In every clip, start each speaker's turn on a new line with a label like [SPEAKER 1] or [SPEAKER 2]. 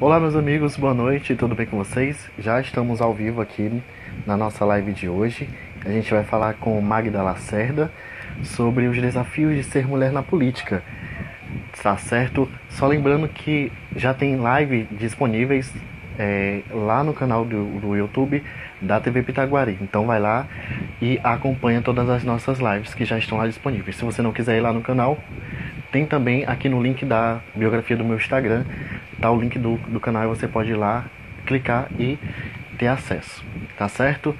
[SPEAKER 1] Olá, meus amigos, boa noite, tudo bem com vocês? Já estamos ao vivo aqui na nossa live de hoje. A gente vai falar com Magda Lacerda sobre os desafios de ser mulher na política. Tá certo? Só lembrando que já tem live disponíveis lá no canal do YouTube da TV Pitaguari. Então vai lá e acompanha todas as nossas lives que já estão lá disponíveis. Se você não quiser ir lá no canal, tem também aqui no link da biografia do meu Instagram, tá o link do canal e você pode ir lá, clicar e ter acesso, tá certo?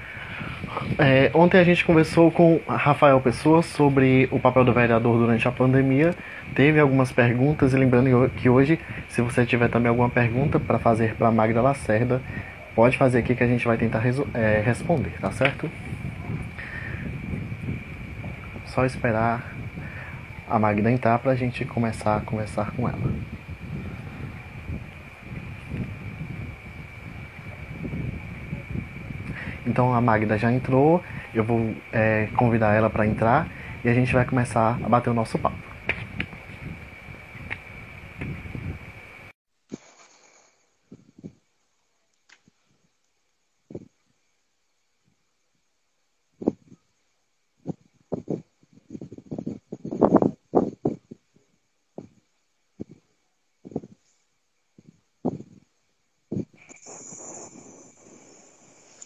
[SPEAKER 1] Ontem a gente conversou com Rafael Pessoa sobre o papel do vereador durante a pandemia. Teve algumas perguntas e lembrando que hoje, se você tiver também alguma pergunta para fazer para Magda Lacerda, pode fazer aqui que a gente vai tentar responder, tá certo? Só esperar a Magda entrar para a gente começar a conversar com ela. Então a Magda já entrou, eu vou convidar ela para entrar e a gente vai começar a bater o nosso papo.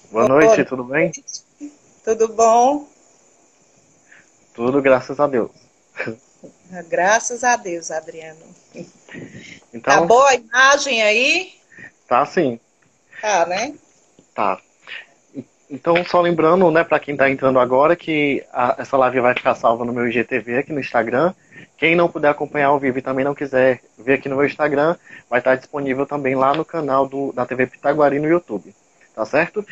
[SPEAKER 1] Boa noite, tudo bem?
[SPEAKER 2] Tudo bom?
[SPEAKER 1] Tudo, graças a Deus.
[SPEAKER 2] Graças a Deus, Adriano.
[SPEAKER 1] Então,
[SPEAKER 2] Tá boa a imagem aí?
[SPEAKER 1] tá sim.
[SPEAKER 2] Tá, né?
[SPEAKER 1] Tá. Então, só lembrando, né, para quem está entrando agora, que essa live vai ficar salva no meu IGTV aqui no Instagram. Quem não puder acompanhar ao vivo e também não quiser ver aqui no meu Instagram, vai estar disponível também lá no canal da TV Pitaguari no YouTube. Tá certo?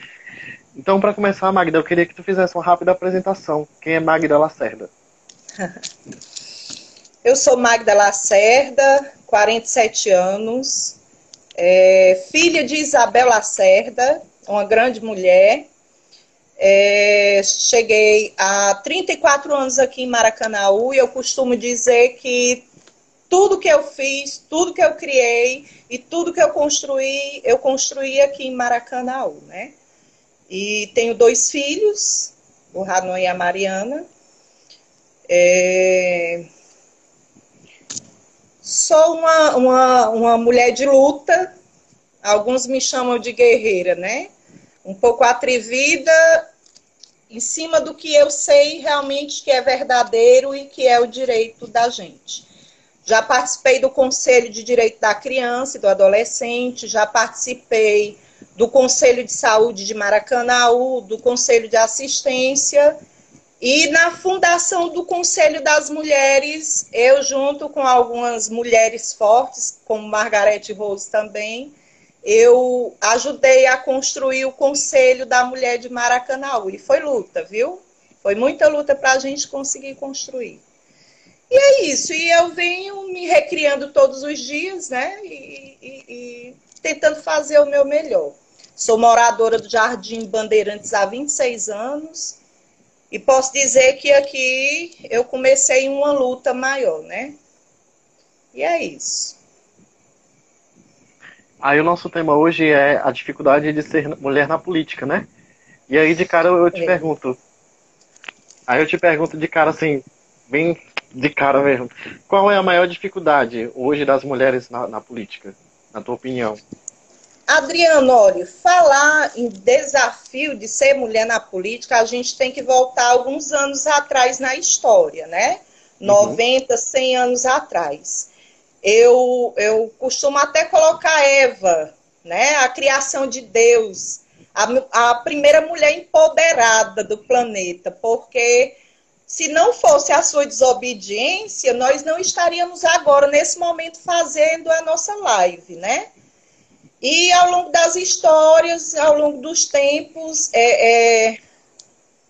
[SPEAKER 1] Então, para começar, Magda, eu queria que tu fizesse uma rápida apresentação. Quem é Magda Lacerda?
[SPEAKER 2] Eu sou Magda Lacerda, 47 anos, filha de Isabel Lacerda, uma grande mulher. Cheguei há 34 anos aqui em Maracanaú e eu costumo dizer que tudo que eu fiz, tudo que eu criei e tudo que eu construí aqui em Maracanaú, né? E tenho 2 filhos, o Ranon e a Mariana. Sou uma mulher de luta, alguns me chamam de guerreira, né? Um pouco atrevida em cima do que eu sei realmente que é verdadeiro e que é o direito da gente. Já participei do Conselho de Direito da Criança e do Adolescente, já participei do Conselho de Saúde de Maracanaú, do Conselho de Assistência e na fundação do Conselho das Mulheres, eu junto com algumas mulheres fortes, como Margarete Rose também, eu ajudei a construir o Conselho da Mulher de Maracanaú. E foi luta, viu? Foi muita luta para a gente conseguir construir. E é isso, e eu venho me recriando todos os dias, né? E tentando fazer o meu melhor. Sou moradora do Jardim Bandeirantes há 26 anos e posso dizer que aqui eu comecei uma luta maior, né? E é isso.
[SPEAKER 1] Aí o nosso tema hoje é a dificuldade de ser mulher na política, né? E aí de cara eu te pergunto. Aí eu te pergunto de cara assim, bem de cara mesmo. Qual é a maior dificuldade hoje das mulheres na política, na tua opinião?
[SPEAKER 2] Adriano, olha, falar em desafio de ser mulher na política, a gente tem que voltar alguns anos atrás na história, né? 90, 100 anos atrás. Eu costumo até colocar Eva, né? A criação de Deus, a primeira mulher empoderada do planeta, porque se não fosse a sua desobediência, nós não estaríamos agora, nesse momento, fazendo a nossa live, né? E ao longo das histórias, ao longo dos tempos,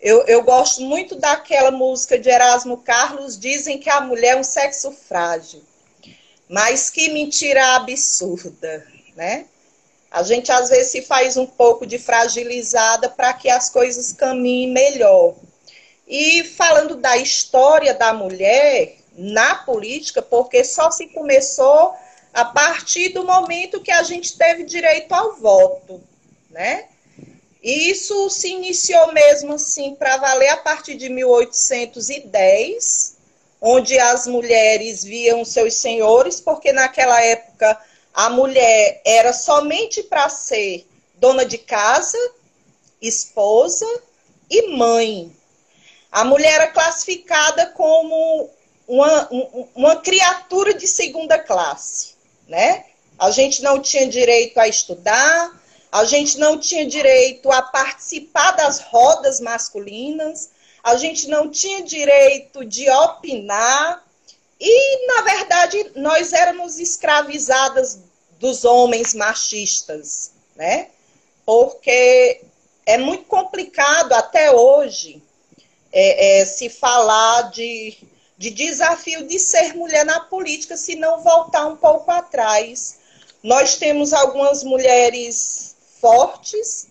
[SPEAKER 2] eu gosto muito daquela música de Erasmo Carlos, dizem que a mulher é um sexo frágil. Mas que mentira absurda, né? A gente às vezes se faz um pouco de fragilizada para que as coisas caminhem melhor. E falando da história da mulher, na política, porque só se começou a partir do momento que a gente teve direito ao voto, né? E isso se iniciou mesmo assim para valer a partir de 1810, onde as mulheres viam seus senhores, porque naquela época a mulher era somente para ser dona de casa, esposa e mãe. A mulher era classificada como uma criatura de segunda classe, né? A gente não tinha direito a estudar, a gente não tinha direito a participar das rodas masculinas, a gente não tinha direito de opinar e, na verdade, nós éramos escravizadas dos homens machistas, né? Porque é muito complicado até hoje se falar de desafio de ser mulher na política, se não voltar um pouco atrás. Nós temos algumas mulheres fortes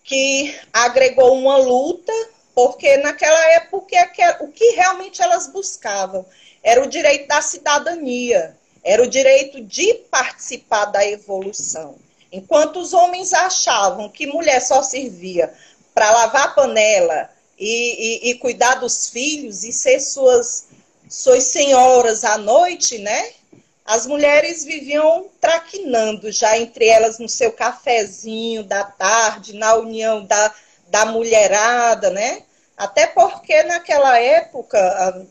[SPEAKER 2] que agregou uma luta, porque naquela época o que realmente elas buscavam era o direito da cidadania, era o direito de participar da evolução. Enquanto os homens achavam que mulher só servia para lavar panela e cuidar dos filhos e ser suas senhoras à noite, né? As mulheres viviam traquinando já entre elas no seu cafezinho da tarde, na união da mulherada, né? Até porque naquela época,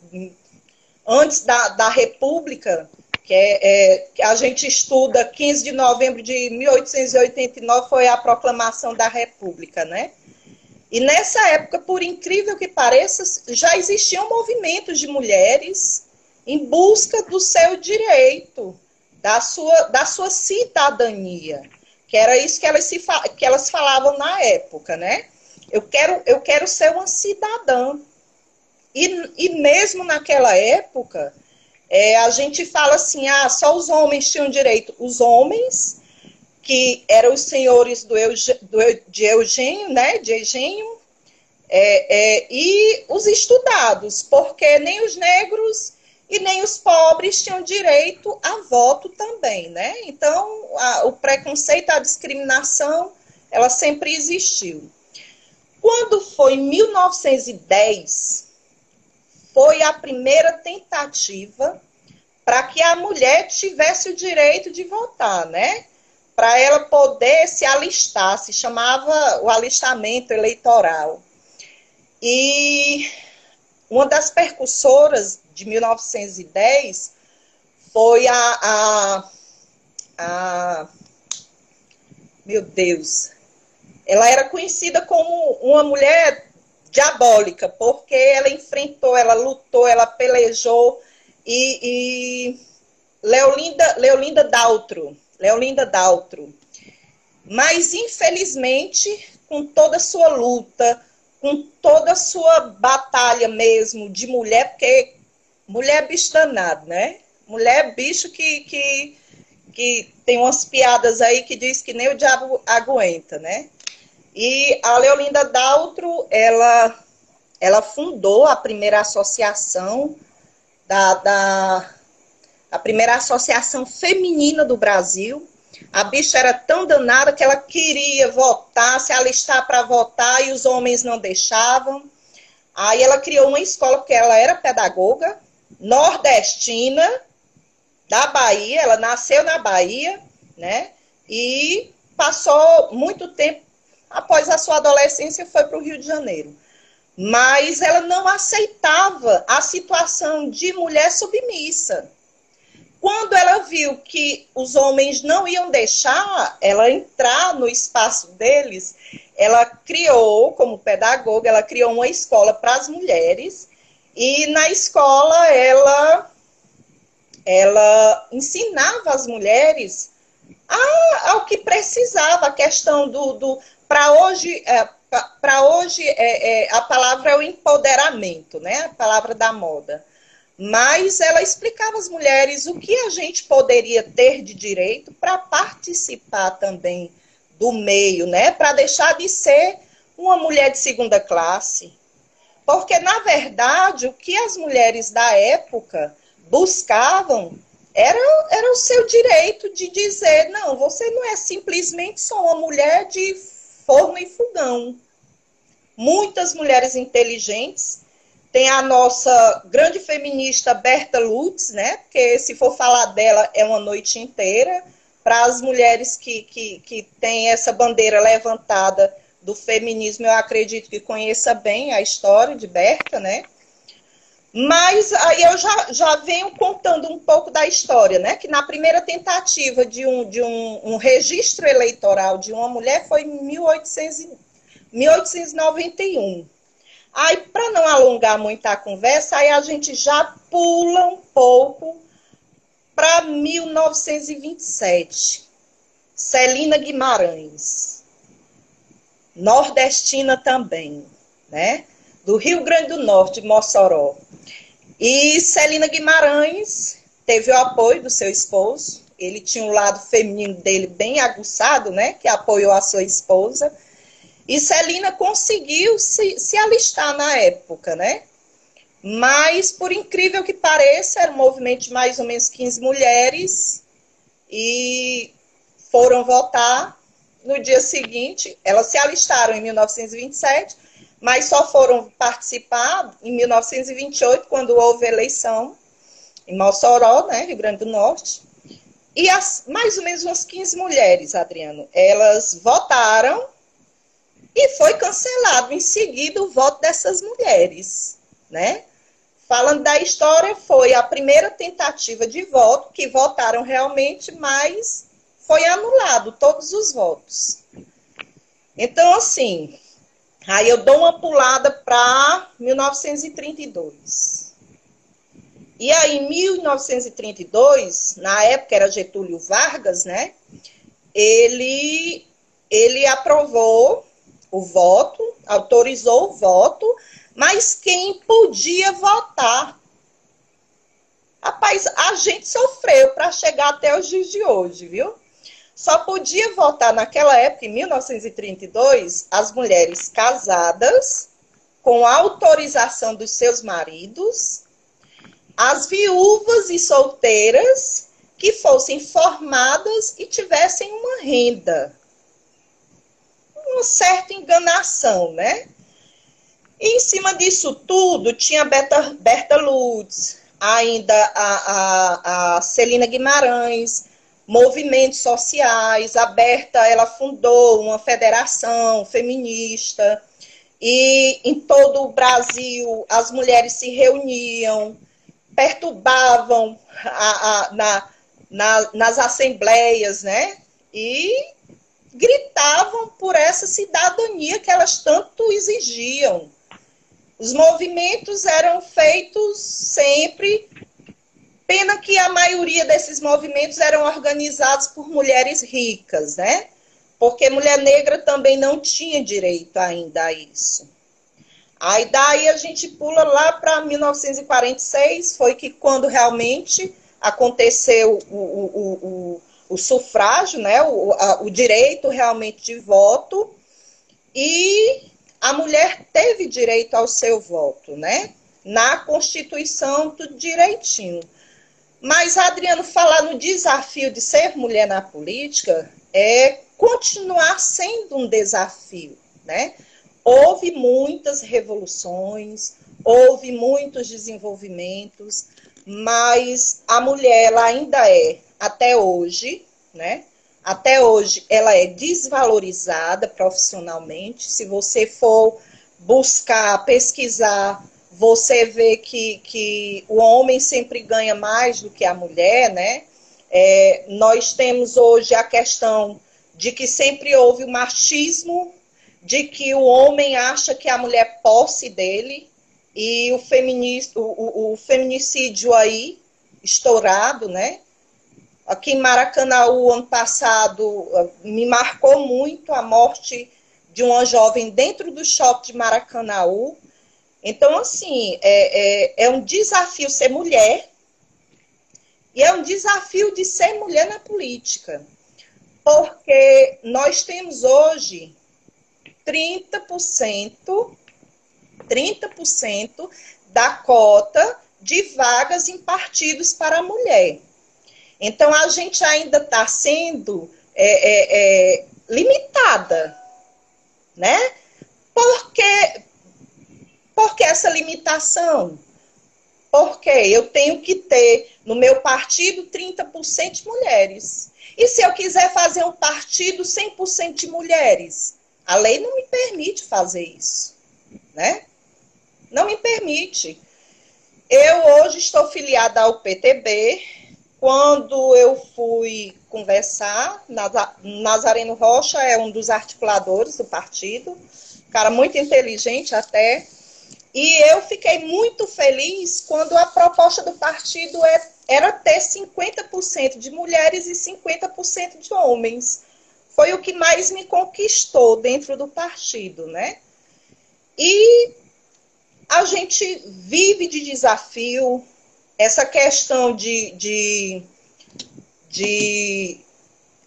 [SPEAKER 2] antes da República, que a gente estuda 15 de novembro de 1889, foi a proclamação da República, né? E nessa época, por incrível que pareça, já existiam movimentos de mulheres em busca do seu direito, da sua cidadania, que era isso que elas falavam na época, né? Eu quero ser uma cidadã. E mesmo naquela época, a gente fala assim, só os homens tinham direito. Os homens, que eram os senhores de Eugênio, né? De Egênio, e os estudados, porque nem os negros e nem os pobres tinham direito a voto também, né? Então, o preconceito, a discriminação, ela sempre existiu. Quando foi em 1910, foi a primeira tentativa para que a mulher tivesse o direito de votar, né? Para ela poder se alistar, se chamava o alistamento eleitoral. E uma das percussoras de 1910 foi meu Deus, ela era conhecida como uma mulher diabólica, porque ela enfrentou, ela lutou, ela pelejou, e Leolinda Daltro. Mas, infelizmente, com toda a sua luta, com toda a sua batalha mesmo de mulher, porque mulher é bicho danado, né? Mulher é bicho que tem umas piadas aí que diz que nem o diabo aguenta, né? E a Leolinda Daltro, ela fundou a primeira associação a primeira associação feminina do Brasil. A bicha era tão danada que ela queria votar, se alistar para votar, e os homens não deixavam. Aí ela criou uma escola, porque ela era pedagoga, nordestina, da Bahia, ela nasceu na Bahia, né? E passou muito tempo, após a sua adolescência, foi para o Rio de Janeiro. Mas ela não aceitava a situação de mulher submissa. Quando ela viu que os homens não iam deixar ela entrar no espaço deles, ela criou, como pedagoga, ela criou uma escola para as mulheres, e na escola ela ensinava as mulheres ao que precisava, a questão para hoje a palavra é o empoderamento, né? A palavra da moda. Mas ela explicava às mulheres o que a gente poderia ter de direito para participar também do meio, né? Para deixar de ser uma mulher de segunda classe. Porque, na verdade, o que as mulheres da época buscavam era o seu direito de dizer, não, você não é simplesmente só uma mulher de forno e fogão. Muitas mulheres inteligentes, tem a nossa grande feminista Berta Lutz, né? Porque se for falar dela é uma noite inteira, para as mulheres que têm essa bandeira levantada do feminismo, eu acredito que conheça bem a história de Berta, né? Mas aí eu já venho contando um pouco da história, né? Que na primeira tentativa de um registro eleitoral de uma mulher foi em 1891. Aí, para não alongar muito a conversa, aí a gente já pula um pouco para 1927. Celina Guimarães, nordestina também, né? Do Rio Grande do Norte, de Mossoró. E Celina Guimarães teve o apoio do seu esposo. Ele tinha um lado feminino dele bem aguçado, né? Que apoiou a sua esposa. E Celina conseguiu se alistar na época, né? Mas, por incrível que pareça, era um movimento de mais ou menos 15 mulheres e foram votar no dia seguinte. Elas se alistaram em 1927, mas só foram participar em 1928, quando houve eleição em Mossoró, né, Rio Grande do Norte. E mais ou menos umas 15 mulheres, Adriano, elas votaram e foi cancelado em seguida o voto dessas mulheres, né? Falando da história, foi a primeira tentativa de voto, que votaram realmente, mas foi anulado todos os votos. Então, assim, aí eu dou uma pulada para 1932. E aí, em 1932, na época era Getúlio Vargas, né? Ele aprovou o voto, autorizou o voto, mas quem podia votar? Rapaz, a gente sofreu para chegar até os dias de hoje, viu? Só podia votar naquela época, em 1932, as mulheres casadas, com autorização dos seus maridos, as viúvas e solteiras que fossem formadas e tivessem uma renda. Uma certa enganação, né? E em cima disso tudo, tinha Berta Lutz, ainda a Celina Guimarães, movimentos sociais. A Berta, ela fundou uma federação feminista, e em todo o Brasil as mulheres se reuniam, perturbavam nas assembleias, né? E gritavam por essa cidadania que elas tanto exigiam. Os movimentos eram feitos sempre, pena que a maioria desses movimentos eram organizados por mulheres ricas, né? Porque mulher negra também não tinha direito ainda a isso. Aí daí a gente pula lá para 1946, foi que quando realmente aconteceu o sufrágio, né? O direito realmente de voto, e a mulher teve direito ao seu voto, né? Na Constituição, tudo direitinho. Mas, Adriano, falar no desafio de ser mulher na política é continuar sendo um desafio, né? Houve muitas revoluções, houve muitos desenvolvimentos, mas a mulher, ela ainda é, até hoje, né? Até hoje, ela é desvalorizada profissionalmente. Se você for buscar, pesquisar, você vê que o homem sempre ganha mais do que a mulher, né? Nós temos hoje a questão de que sempre houve o machismo, de que o homem acha que a mulher é posse dele, e o feminicídio aí, estourado, né? Aqui em Maracanaú, ano passado, me marcou muito a morte de uma jovem dentro do shopping de Maracanaú. Então, assim, é um desafio ser mulher, e é um desafio de ser mulher na política. Porque nós temos hoje 30% 30% da cota de vagas em partidos para a mulher. Então, a gente ainda está sendo limitada, né? Por que essa limitação? Porque eu tenho que ter no meu partido 30% de mulheres. E se eu quiser fazer um partido 100% de mulheres? A lei não me permite fazer isso, né? Não me permite. Eu hoje estou filiada ao PTB. Quando eu fui conversar, Nazareno Rocha é um dos articuladores do partido, cara muito inteligente até, e eu fiquei muito feliz quando a proposta do partido era ter 50% de mulheres e 50% de homens. Foi o que mais me conquistou dentro do partido, né? E a gente vive de desafio, essa questão de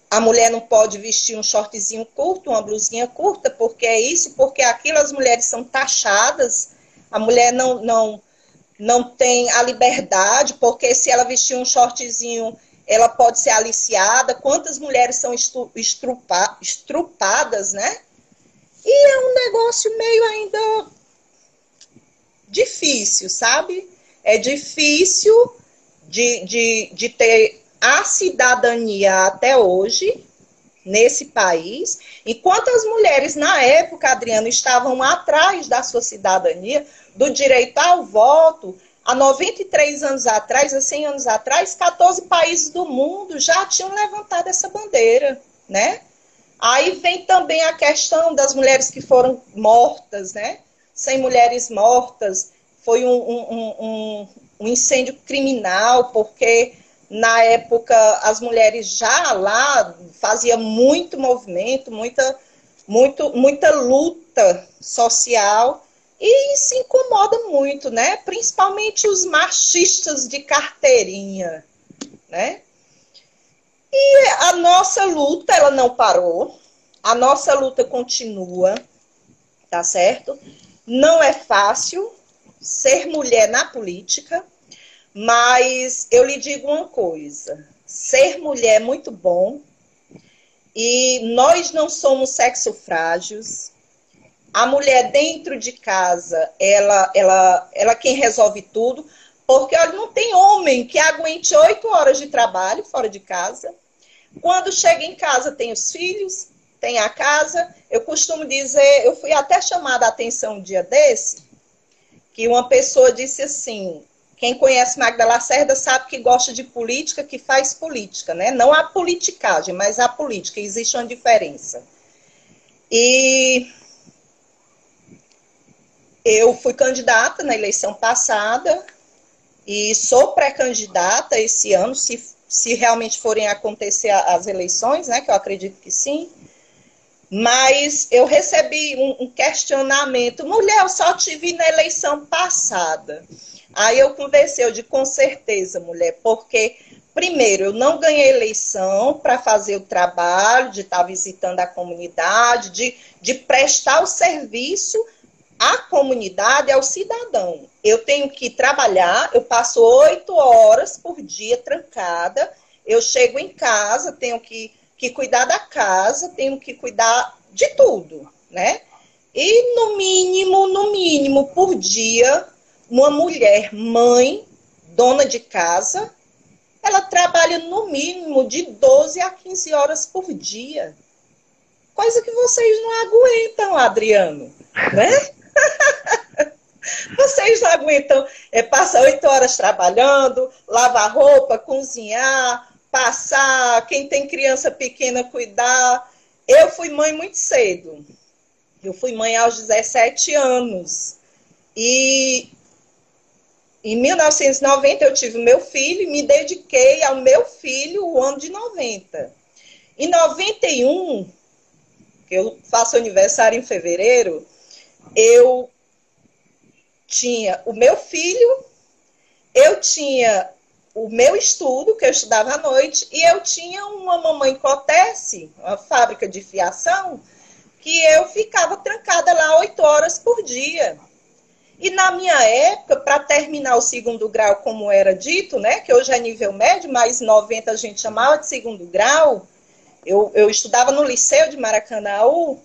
[SPEAKER 2] a mulher não pode vestir um shortzinho curto, uma blusinha curta, porque é isso, porque aquilo, as mulheres são taxadas, a mulher não tem a liberdade, porque se ela vestir um shortzinho, ela pode ser aliciada. Quantas mulheres são estrupadas, né? E é um negócio meio ainda difícil, sabe? É difícil de ter a cidadania até hoje nesse país. Enquanto as mulheres, na época, Adriano, estavam atrás da sua cidadania, do direito ao voto, há 93 anos atrás, há 100 anos atrás, 14 países do mundo já tinham levantado essa bandeira, né? Aí vem também a questão das mulheres que foram mortas, né? 100 mulheres mortas, foi um incêndio criminal, porque na época as mulheres já lá faziam muito movimento, muita luta social, e se incomoda muito, né? Principalmente os machistas de carteirinha, né? E a nossa luta, ela não parou, a nossa luta continua, tá certo? Não é fácil ser mulher na política, mas eu lhe digo uma coisa, ser mulher é muito bom, e nós não somos sexo frágeis. A mulher dentro de casa, ela quem resolve tudo, porque olha, não tem homem que aguente 8 horas de trabalho fora de casa. Quando chega em casa tem os filhos, tem a casa. Eu costumo dizer, eu fui até chamada a atenção um dia desse, que uma pessoa disse assim, quem conhece Magda Lacerda sabe que gosta de política, que faz política, né? Não a politicagem, mas a política, existe uma diferença. E eu fui candidata na eleição passada e sou pré-candidata esse ano, se realmente forem acontecer as eleições, né, que eu acredito que sim. Mas eu recebi um questionamento, mulher, eu só te vi na eleição passada. Aí eu conversei, eu digo, com certeza, mulher, porque, primeiro, eu não ganhei eleição para fazer o trabalho, de estar visitando a comunidade, de prestar o serviço à comunidade, ao cidadão. Eu tenho que trabalhar, eu passo 8 horas por dia trancada, eu chego em casa, tenho que cuidar da casa, tenho que cuidar de tudo, né? E no mínimo, por dia, uma mulher, mãe, dona de casa, ela trabalha no mínimo de 12 a 15 horas por dia. Coisa que vocês não aguentam, Adriano, né? Vocês não aguentam passar 8 horas trabalhando, lavar roupa, cozinhar, passar, quem tem criança pequena cuidar. Eu fui mãe muito cedo. Eu fui mãe aos 17 anos. E em 1990 eu tive o meu filho e me dediquei ao meu filho o ano de 90. Em 91, que eu faço aniversário em fevereiro, eu tinha o meu filho, eu tinha o meu estudo, que eu estudava à noite, e eu tinha uma mamãe Cotesse, uma fábrica de fiação, que eu ficava trancada lá 8 horas por dia. E na minha época, para terminar o segundo grau, como era dito, né, que hoje é nível médio, mas 90 a gente chamava de segundo grau, eu estudava no Liceu de Maracanaú,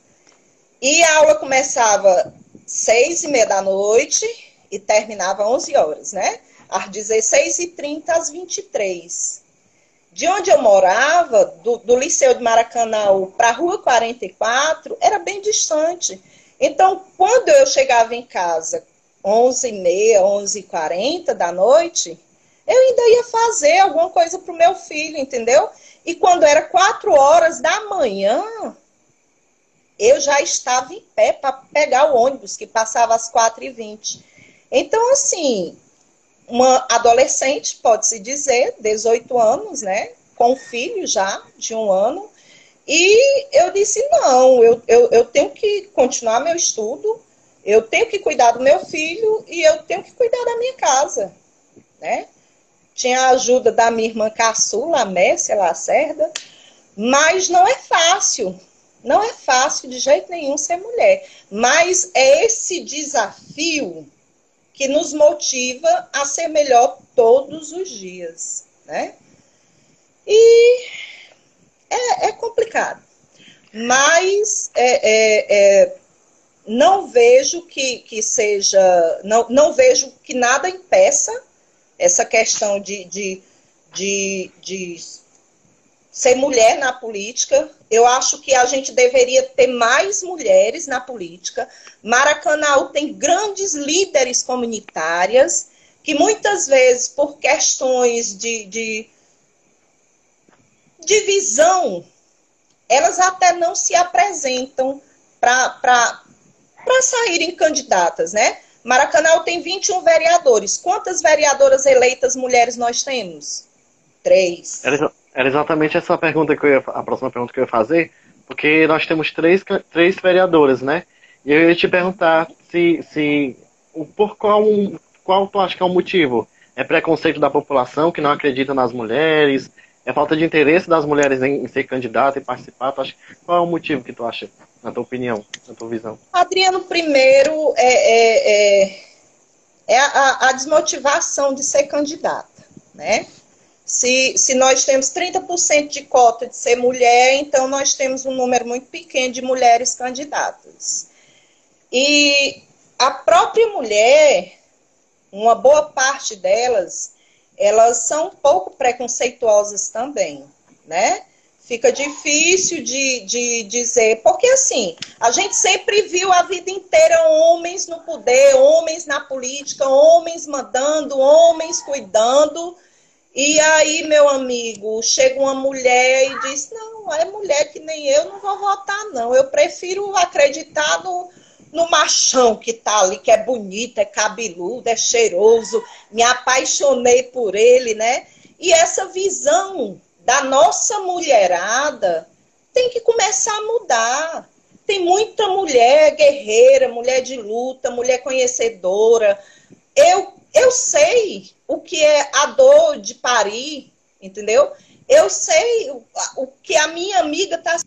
[SPEAKER 2] e a aula começava 6h30 da noite e terminava 11 horas, né? Às 16h30 às 23h. De onde eu morava, do Liceu de Maracanaú para a Rua 44, era bem distante. Então, quando eu chegava em casa, 11h30, 11h40 da noite, eu ainda ia fazer alguma coisa para o meu filho, entendeu? E quando era 4 horas da manhã, eu já estava em pé para pegar o ônibus, que passava às 4h20. Então, assim, uma adolescente, pode-se dizer, 18 anos, né? Com filho já, de 1 ano. E eu disse, não, eu tenho que continuar meu estudo, eu tenho que cuidar do meu filho e eu tenho que cuidar da minha casa, né? Tinha a ajuda da minha irmã caçula, a Mércia Lacerda, mas não é fácil. Não é fácil de jeito nenhum ser mulher. Mas é esse desafio que nos motiva a ser melhor todos os dias, né? E é complicado. Mas não vejo que seja... Não vejo que nada impeça essa questão de ser mulher na política. Eu acho que a gente deveria ter mais mulheres na política. Maracanaú tem grandes líderes comunitárias que muitas vezes, por questões de visão, elas até não se apresentam para saírem candidatas, né? Maracanaú tem 21 vereadores. Quantas vereadoras eleitas mulheres nós temos? 3.
[SPEAKER 1] Era exatamente essa pergunta a próxima pergunta que eu ia fazer, porque nós temos três vereadoras, né? E eu ia te perguntar por qual tu acha que é o motivo? É preconceito da população que não acredita nas mulheres? É falta de interesse das mulheres em ser candidata e participar? Qual é o motivo que tu acha, na tua opinião, na tua visão?
[SPEAKER 2] Adriano, primeiro é a desmotivação de ser candidata, né? Se nós temos 30% de cota de ser mulher, então nós temos um número muito pequeno de mulheres candidatas. E a própria mulher, uma boa parte delas, elas são um pouco preconceituosas também, né? Fica difícil de dizer, porque assim, a gente sempre viu a vida inteira homens no poder, homens na política, homens mandando, homens cuidando. E aí, meu amigo, chega uma mulher e diz, não, é mulher que nem eu, não vou votar, não. Eu prefiro acreditar no machão que tá ali, que é bonito, é cabeludo, é cheiroso, me apaixonei por ele, né? E essa visão da nossa mulherada tem que começar a mudar. Tem muita mulher guerreira, mulher de luta, mulher conhecedora. Eu sei o que é a dor de parir, entendeu? Eu sei o que a minha amiga está...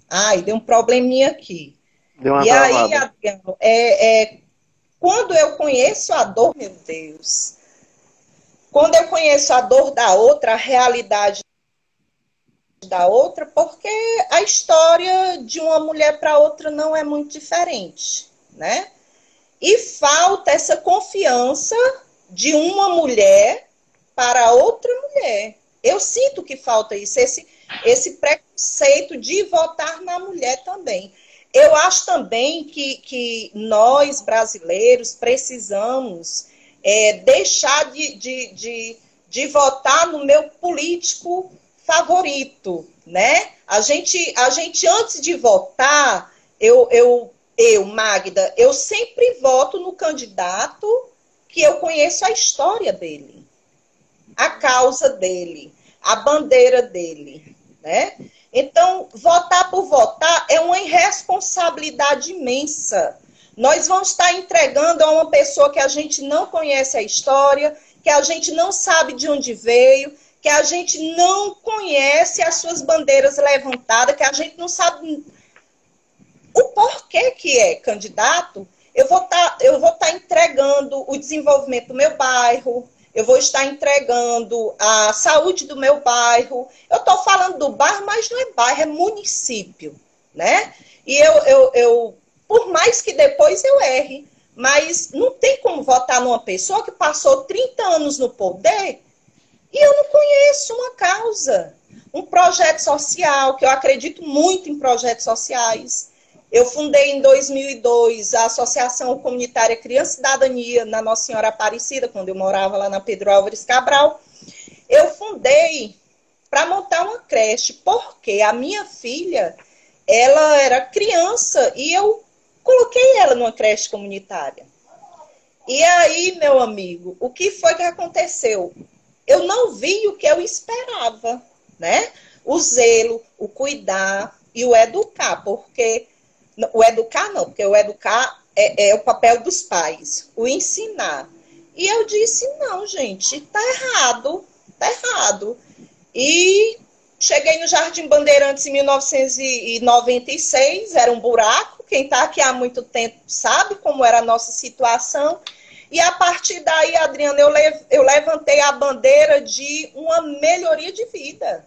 [SPEAKER 2] Ai, deu um probleminha aqui.
[SPEAKER 1] Deu uma
[SPEAKER 2] E
[SPEAKER 1] travada.
[SPEAKER 2] aí, Adriano, quando eu conheço a dor, meu Deus, quando eu conheço a dor da outra, a realidade da outra, porque a história de uma mulher para outra não é muito diferente, né? E falta essa confiança de uma mulher para outra mulher. Eu sinto que falta isso, esse preconceito de votar na mulher também. Eu acho também que nós, brasileiros, precisamos deixar de votar no meu político favorito, né? A gente antes de votar, Magda, eu sempre voto no candidato que eu conheço a história dele, a causa dele, a bandeira dele, né? Então, votar por votar é uma irresponsabilidade imensa. Nós vamos estar entregando a uma pessoa que a gente não conhece a história, que a gente não sabe de onde veio, que a gente não conhece as suas bandeiras levantadas, que a gente não sabe o porquê que é candidato, eu vou tá entregando o desenvolvimento do meu bairro, eu vou estar entregando a saúde do meu bairro. Eu estou falando do bairro, mas não é bairro, é município, né? E por mais que depois eu erre, mas não tem como votar numa pessoa que passou 30 anos no poder e eu não conheço uma causa, um projeto social, que eu acredito muito em projetos sociais. Eu fundei em 2002 a Associação Comunitária Criança e Cidadania na Nossa Senhora Aparecida, quando eu morava lá na Pedro Álvares Cabral. Eu fundei para montar uma creche, porque a minha filha, ela era criança e eu coloquei ela numa creche comunitária. E aí, meu amigo, o que foi que aconteceu? Eu não vi o que eu esperava, né? O zelo, o cuidar e o educar, porque... O educar não, porque o educar é o papel dos pais, o ensinar. E eu disse, não, gente, tá errado, tá errado. E cheguei no Jardim Bandeirantes em 1996, era um buraco, quem está aqui há muito tempo sabe como era a nossa situação. E a partir daí, Adriana, eu levantei a bandeira de uma melhoria de vida,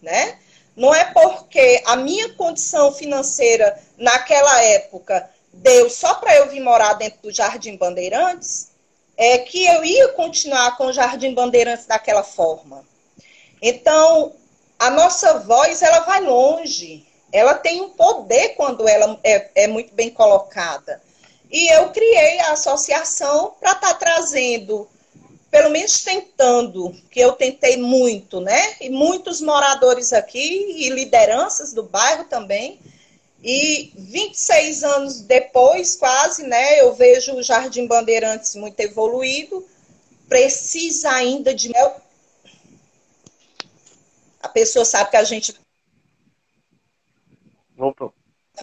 [SPEAKER 2] né? Não é porque a minha condição financeira naquela época deu só para eu vir morar dentro do Jardim Bandeirantes, que eu ia continuar com o Jardim Bandeirantes daquela forma. Então, a nossa voz, ela vai longe. Ela tem um poder quando ela é muito bem colocada. E eu criei a associação para estar trazendo, pelo menos tentando, que eu tentei muito, né? E muitos moradores aqui e lideranças do bairro também. E 26 anos depois, quase, né? Eu vejo o Jardim Bandeirantes muito evoluído. Precisa ainda de... A pessoa sabe que a gente
[SPEAKER 1] Voltou.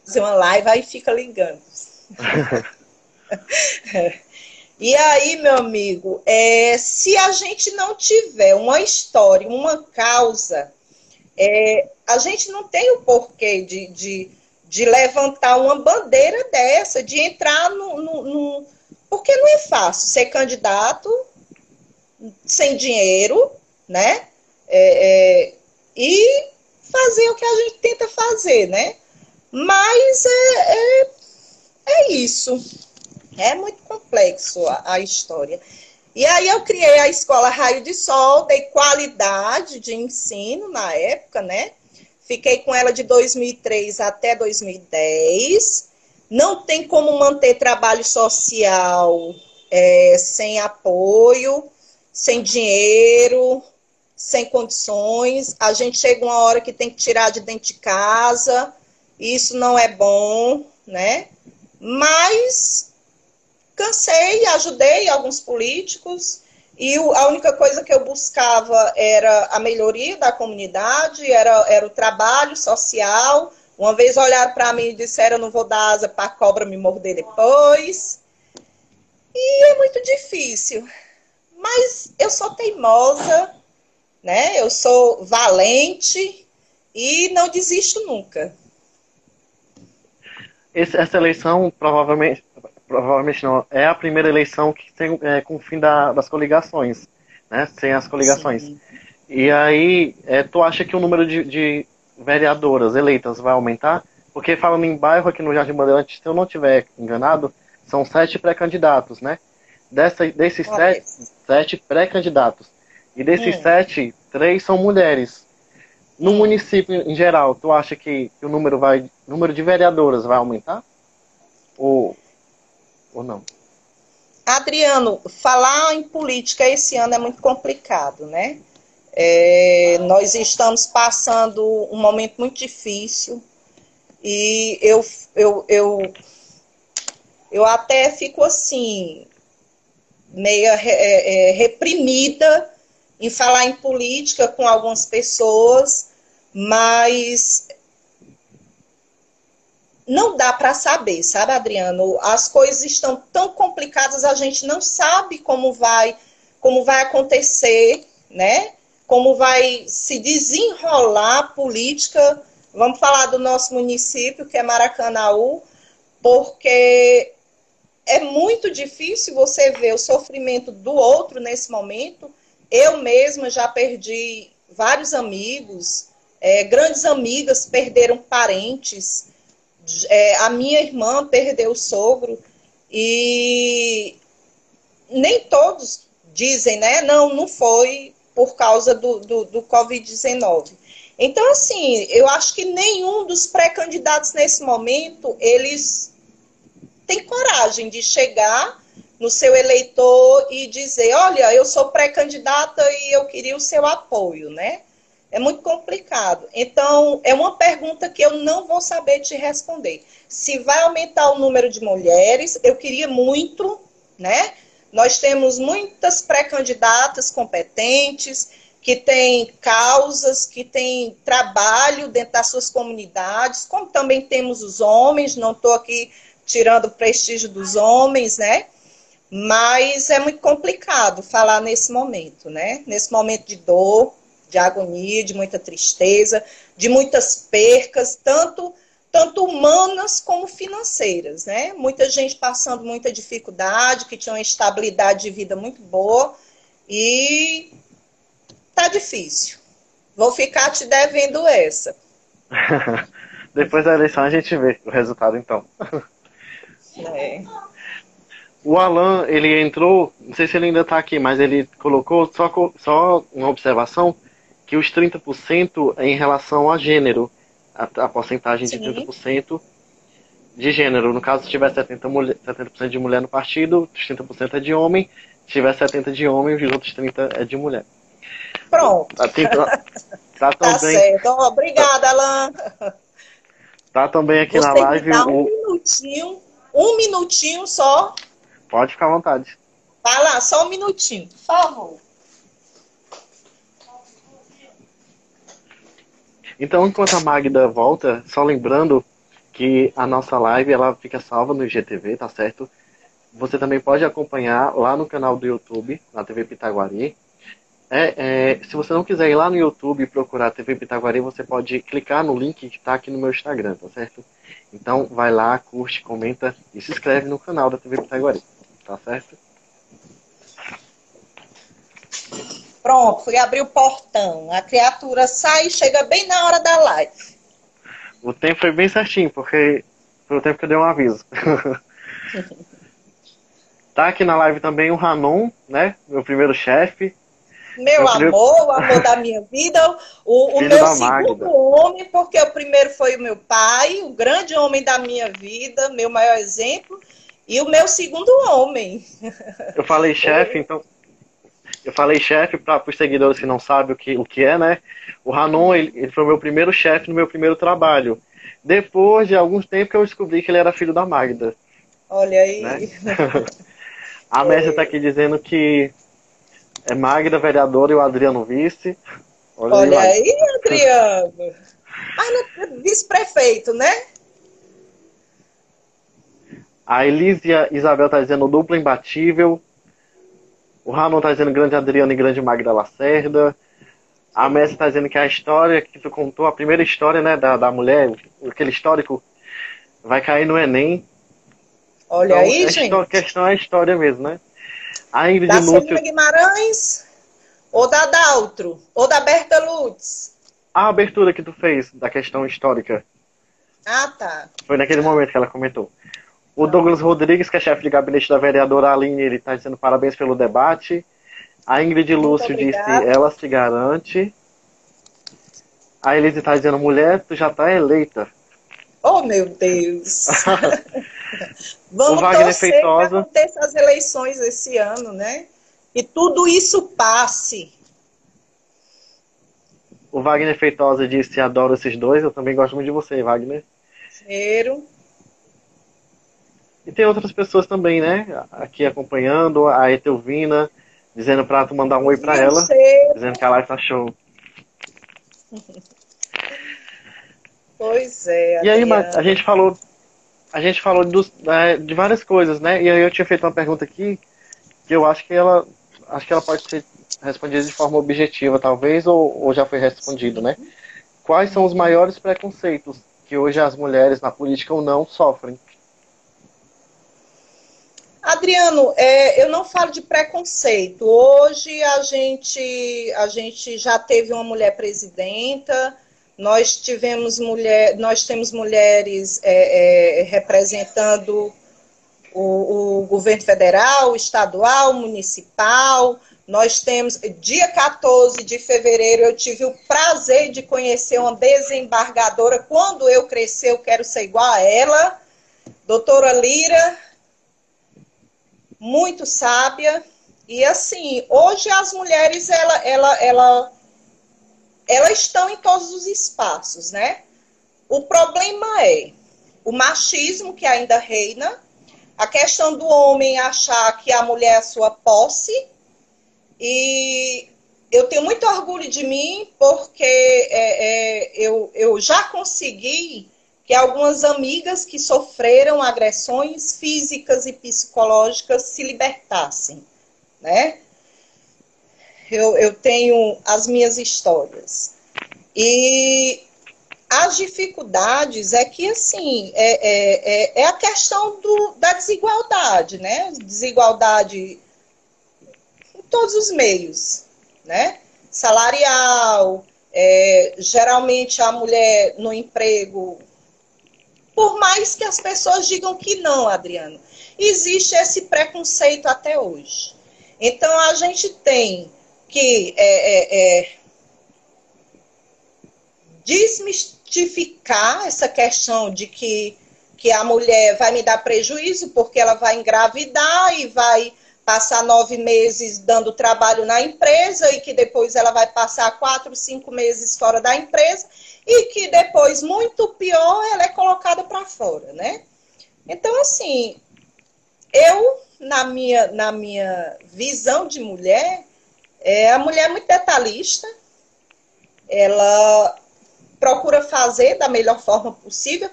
[SPEAKER 2] fazer uma live aí fica ligando. E aí, meu amigo, se a gente não tiver uma história, uma causa, a gente não tem o porquê de levantar uma bandeira dessa, de entrar no... Porque não é fácil ser candidato sem dinheiro, né? E fazer o que a gente tenta fazer, né? Mas é isso. É muito complexo a história. E aí eu criei a Escola Raio de Sol, dei qualidade de ensino na época, né? Fiquei com ela de 2003 até 2010. Não tem como manter trabalho social sem apoio, sem dinheiro, sem condições. A gente chega uma hora que tem que tirar de dentro de casa. Isso não é bom, né? Mas... cansei, ajudei alguns políticos e a única coisa que eu buscava era a melhoria da comunidade, era o trabalho social. Uma vez olharam para mim e disseram, não vou dar asa para a cobra me morder depois. E é muito difícil. Mas eu sou teimosa, né? Eu sou valente e não desisto nunca.
[SPEAKER 1] Essa eleição provavelmente não, é a primeira eleição que tem com o fim das coligações, né? Sem as coligações. Sim. E aí, tu acha que o número de vereadoras eleitas vai aumentar? Porque falando em bairro aqui no Jardim Bandeirantes, se eu não estiver enganado, são 7 pré-candidatos, né? Desses 7 pré-candidatos. E desses 7, 3 são mulheres. No município em geral, tu acha que o número de vereadoras vai aumentar? Ou não?
[SPEAKER 2] Adriano, falar em política esse ano é muito complicado, né? Nós estamos passando um momento muito difícil e eu até fico assim, meio reprimida em falar em política com algumas pessoas, mas... não dá para saber, sabe, Adriano? As coisas estão tão complicadas, a gente não sabe como vai acontecer, né? como vai se desenrolar a política. Vamos falar do nosso município, que é Maracanaú, porque é muito difícil você ver o sofrimento do outro nesse momento. Eu mesma já perdi vários amigos, grandes amigas perderam parentes, a minha irmã perdeu o sogro, e nem todos dizem, né? Não foi por causa do Covid-19. Então, assim, eu acho que nenhum dos pré-candidatos nesse momento, eles têm coragem de chegar no seu eleitor e dizer, olha, eu sou pré-candidata e eu queria o seu apoio, né? É muito complicado. Então, é uma pergunta que eu não vou saber te responder. Se vai aumentar o número de mulheres, eu queria muito, né? Nós temos muitas pré-candidatas competentes, que têm causas, que têm trabalho dentro das suas comunidades, como também temos os homens, não estou aqui tirando o prestígio dos homens, né? Mas é muito complicado falar nesse momento, né? Nesse momento de dor, de agonia, de muita tristeza, de muitas percas, tanto humanas como financeiras, né? Muita gente passando muita dificuldade, que tinha uma estabilidade de vida muito boa e tá difícil. Vou ficar te devendo essa.
[SPEAKER 1] Depois da eleição a gente vê o resultado, então.
[SPEAKER 2] É.
[SPEAKER 1] O Alan, ele entrou, não sei se ele ainda está aqui, mas ele colocou só uma observação, que os 30% é em relação a gênero, a porcentagem de 30% de gênero. No caso, se tiver 70% de mulher no partido, os 30% é de homem, se tiver 70% de homem, os outros 30% é de mulher.
[SPEAKER 2] Pronto. Tá certo. Obrigada, Alan.
[SPEAKER 1] Tá também aqui
[SPEAKER 2] você
[SPEAKER 1] na live.
[SPEAKER 2] Me dá um minutinho só.
[SPEAKER 1] Pode ficar à vontade.
[SPEAKER 2] Vai lá, só um minutinho, por favor.
[SPEAKER 1] Então, enquanto a Magda volta, só lembrando que a nossa live ela fica salva no IGTV, tá certo? Você também pode acompanhar lá no canal do YouTube, na TV Pitaguari. Se você não quiser ir lá no YouTube e procurar a TV Pitaguari, você pode clicar no link que está aqui no meu Instagram, tá certo? Então, vai lá, curte, comenta e se inscreve no canal da TV Pitaguari, tá certo?
[SPEAKER 2] Pronto, fui abrir o portão. A criatura sai e chega bem na hora da live.
[SPEAKER 1] O tempo foi bem certinho, porque foi o tempo que eu dei um aviso. Tá aqui na live também o Ranon, né? Meu primeiro chefe.
[SPEAKER 2] Meu amor, o amor da minha vida, o meu segundo homem, porque o primeiro foi o meu pai, o grande homem da minha vida, meu maior exemplo, e o meu segundo homem.
[SPEAKER 1] Eu falei chefe, então... Eu falei chefe para os seguidores que não sabem o que é, né? O Ranon, ele foi o meu primeiro chefe no meu primeiro trabalho. Depois de alguns tempos que eu descobri que ele era filho da Magda.
[SPEAKER 2] Olha aí.
[SPEAKER 1] Né? A Mércia está aqui dizendo que é Magda, vereadora, e o Adriano vice.
[SPEAKER 2] Olha aí, Adriano. Vice-prefeito, né?
[SPEAKER 1] A Elísia Isabel está dizendo dupla imbatível. O Ramon está dizendo grande Adriano e grande Magda Lacerda. A Mércia está dizendo que a história que tu contou, a primeira história, né, da mulher, aquele histórico, vai cair no Enem.
[SPEAKER 2] Olha então, aí, gente.
[SPEAKER 1] A questão é a história mesmo, né? A Ingrid
[SPEAKER 2] da
[SPEAKER 1] Lúcio...
[SPEAKER 2] Celina Guimarães, ou da Daltro, ou da Berta Lutz?
[SPEAKER 1] A abertura que tu fez da questão histórica.
[SPEAKER 2] Ah, tá.
[SPEAKER 1] Foi naquele momento que ela comentou. O Douglas Rodrigues, que é chefe de gabinete da vereadora Aline, ele está dizendo parabéns pelo debate. A Ingrid Lúcio disse, ela se garante. A Elise está dizendo, mulher, tu já está eleita.
[SPEAKER 2] Oh, meu Deus. Vamos torcer para acontecer as eleições esse ano, né? E tudo isso passe.
[SPEAKER 1] O Wagner Feitosa disse, adoro esses dois, eu também gosto muito de você, Wagner.
[SPEAKER 2] Cheiro.
[SPEAKER 1] E tem outras pessoas também, né? Aqui acompanhando, a Etelvina, dizendo pra tu mandar um oi pra ela, dizendo que a live tá show.
[SPEAKER 2] Pois é.
[SPEAKER 1] E aí, a gente falou de várias coisas, né? E aí eu tinha feito uma pergunta aqui, que eu acho que ela pode ser responder de forma objetiva, talvez, ou já foi respondido, né? Quais são os maiores preconceitos que hoje as mulheres na política ou não sofrem?
[SPEAKER 2] Adriano, eu não falo de preconceito. Hoje a gente já teve uma mulher presidenta, nós temos mulheres representando o governo federal, estadual, municipal. Nós temos, dia 14 de fevereiro, eu tive o prazer de conhecer uma desembargadora. Quando eu crescer, eu quero ser igual a ela, doutora Lira, muito sábia. E assim, hoje as mulheres, elas estão em todos os espaços, né? O problema é o machismo que ainda reina, a questão do homem achar que a mulher é a sua posse. E eu tenho muito orgulho de mim, porque eu já consegui que algumas amigas que sofreram agressões físicas e psicológicas se libertassem, né? Eu tenho as minhas histórias. E as dificuldades é que, assim, é a questão da desigualdade, né? Desigualdade em todos os meios, né? Salarial, geralmente a mulher no emprego, por mais que as pessoas digam que não, Adriano, existe esse preconceito até hoje. Então, a gente tem que desmistificar essa questão de que a mulher vai me dar prejuízo porque ela vai engravidar e vai passar 9 meses dando trabalho na empresa e que depois ela vai passar 4, 5 meses fora da empresa e que depois, muito pior, ela é colocada para fora, né? Então, assim, eu, na minha visão de mulher, a mulher é muito detalhista, ela procura fazer da melhor forma possível,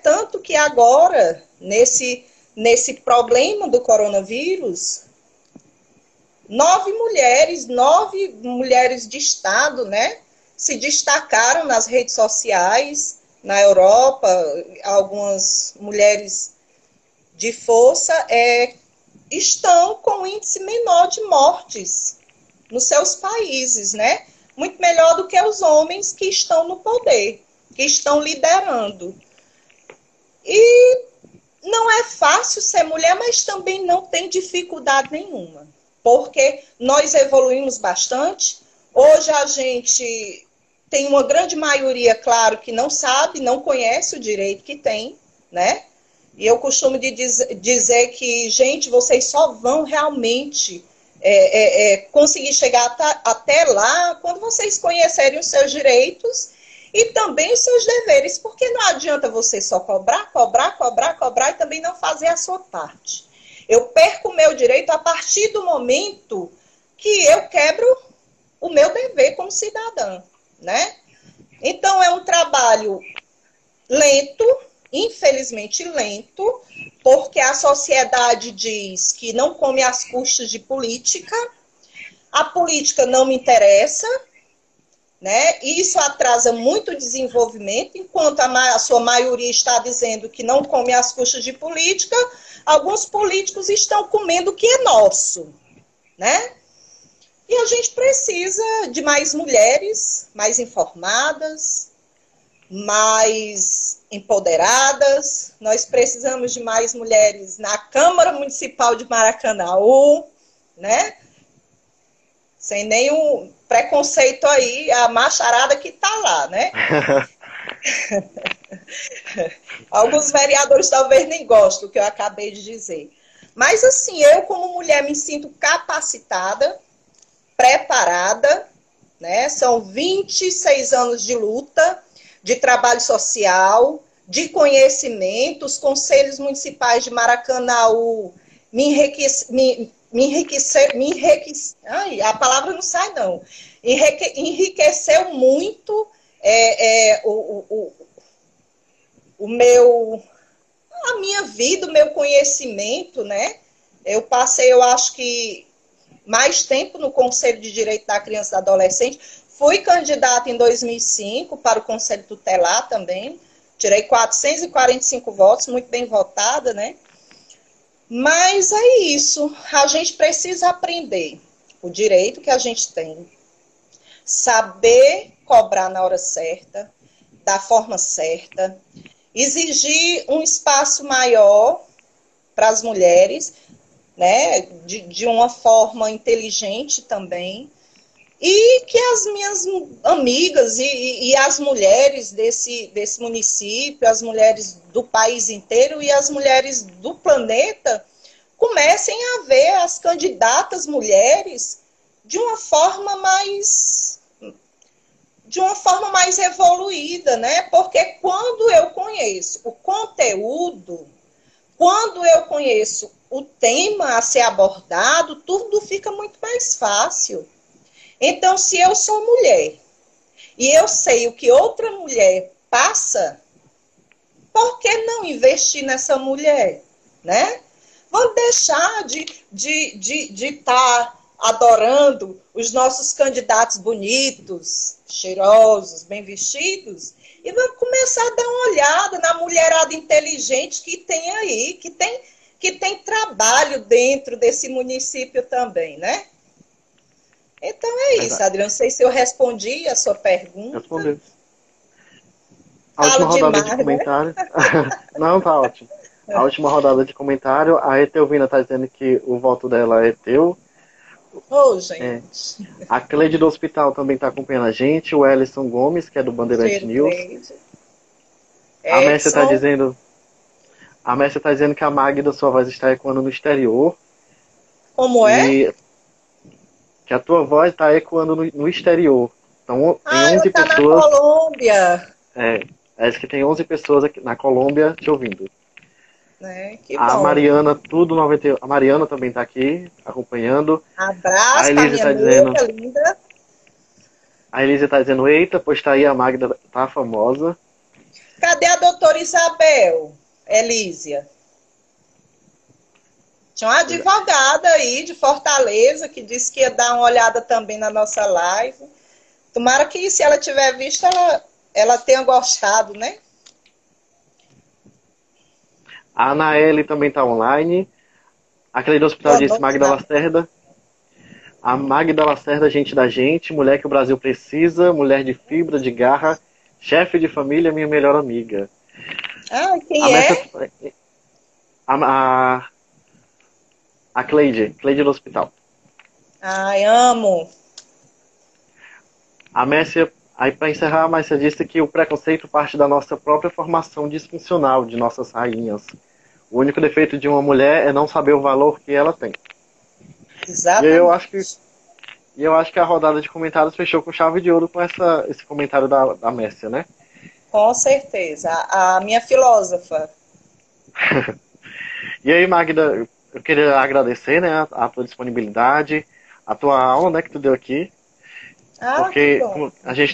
[SPEAKER 2] tanto que agora, nesse problema do coronavírus, 9 mulheres de Estado, né, se destacaram nas redes sociais, na Europa, algumas mulheres de força estão com um índice menor de mortes nos seus países, né? Muito melhor do que os homens que estão no poder, que estão liderando. E não é fácil ser mulher, mas também não tem dificuldade nenhuma, porque nós evoluímos bastante. Hoje a gente tem uma grande maioria, claro, que não sabe, não conhece o direito que tem, né? E eu costumo dizer que, gente, vocês só vão realmente conseguir chegar até lá quando vocês conhecerem os seus direitos e também os seus deveres, porque não adianta você só cobrar e também não fazer a sua parte. Eu perco o meu direito a partir do momento que eu quebro o meu dever como cidadã, né? Então, é um trabalho lento, infelizmente lento, porque a sociedade diz que não come às custas de política, a política não me interessa, né? Isso atrasa muito o desenvolvimento, enquanto a sua maioria está dizendo que não come às custas de política, alguns políticos estão comendo o que é nosso, né? E a gente precisa de mais mulheres, mais informadas, mais empoderadas. Nós precisamos de mais mulheres na Câmara Municipal de Maracanaú, né? Sem nenhum preconceito aí, a macharada que está lá, né? Alguns vereadores talvez nem gostem do que eu acabei de dizer. Mas assim, eu como mulher me sinto capacitada, preparada, né? São 26 anos de luta, de trabalho social, de conhecimento. Os conselhos municipais de Maracanaú ai, a palavra não sai, não. Enriqueceu muito a minha vida, o meu conhecimento, né? Eu passei, eu acho que mais tempo no Conselho de Direito da Criança e do Adolescente. Fui candidata em 2005 para o Conselho Tutelar também. Tirei 445 votos, muito bem votada, né? Mas é isso. A gente precisa aprender o direito que a gente tem, saber cobrar na hora certa, da forma certa, exigir um espaço maior para as mulheres, né, de uma forma inteligente também, e que as minhas amigas e as mulheres desse município, as mulheres do país inteiro e as mulheres do planeta comecem a ver as candidatas mulheres de uma forma mais evoluída, né? Porque quando eu conheço o conteúdo, quando eu conheço o tema a ser abordado, tudo fica muito mais fácil. Então, se eu sou mulher e eu sei o que outra mulher passa, por que não investir nessa mulher, né? Vamos deixar de estar adorando os nossos candidatos bonitos, cheirosos, bem vestidos, e vamos começar a dar uma olhada na mulherada inteligente que tem aí, que tem trabalho dentro desse município também, né? Então é isso, Adriano. Não sei se eu respondi a sua pergunta.
[SPEAKER 1] Respondeu. A
[SPEAKER 2] Falo
[SPEAKER 1] última rodada
[SPEAKER 2] demais,
[SPEAKER 1] de comentário. Não, tá ótimo. A última rodada de comentário, a Etelvina tá dizendo que o voto dela é teu.
[SPEAKER 2] Ô, gente.
[SPEAKER 1] A Cleide do Hospital também tá acompanhando a gente. O Ellison Gomes, que é do Bandeirante News. A Mércia tá dizendo. A Mércia tá dizendo que a Magda, sua voz está ecoando no exterior.
[SPEAKER 2] Como é?
[SPEAKER 1] Que a tua voz está ecoando no exterior. Então, tem 11
[SPEAKER 2] tá
[SPEAKER 1] pessoas.
[SPEAKER 2] Na Colômbia.
[SPEAKER 1] Acho que tem 11 pessoas aqui na Colômbia te ouvindo.
[SPEAKER 2] Que
[SPEAKER 1] a
[SPEAKER 2] bom.
[SPEAKER 1] Mariana, a Mariana também está aqui acompanhando.
[SPEAKER 2] Abraço,
[SPEAKER 1] a Elise
[SPEAKER 2] minha amiga linda.
[SPEAKER 1] A Elise está dizendo, eita, pois tá aí, a Magda tá famosa.
[SPEAKER 2] Cadê a doutora Isabel, Elísia? Tinha uma advogada aí de Fortaleza que disse que ia dar uma olhada também na nossa live. Tomara que, se ela tiver visto, ela tenha gostado, né?
[SPEAKER 1] A Anaele também está online. Aquele do hospital disse Magda Lacerda. A Magda Lacerda, gente da gente, mulher que o Brasil precisa, mulher de fibra, de garra, chefe de família, minha melhor amiga.
[SPEAKER 2] Ah, quem é?
[SPEAKER 1] A Cleide do hospital.
[SPEAKER 2] Ai, amo.
[SPEAKER 1] A Mércia, aí para encerrar, a Mércia disse que o preconceito parte da nossa própria formação disfuncional, de nossas rainhas. O único defeito de uma mulher é não saber o valor que ela tem.
[SPEAKER 2] Exatamente.
[SPEAKER 1] E eu acho que a rodada de comentários fechou com chave de ouro com esse comentário da Mércia, né?
[SPEAKER 2] Com certeza. A minha filósofa.
[SPEAKER 1] E aí, Magda, eu queria agradecer, né, a tua disponibilidade, a tua aula, né, que tu deu aqui. Porque, como a gente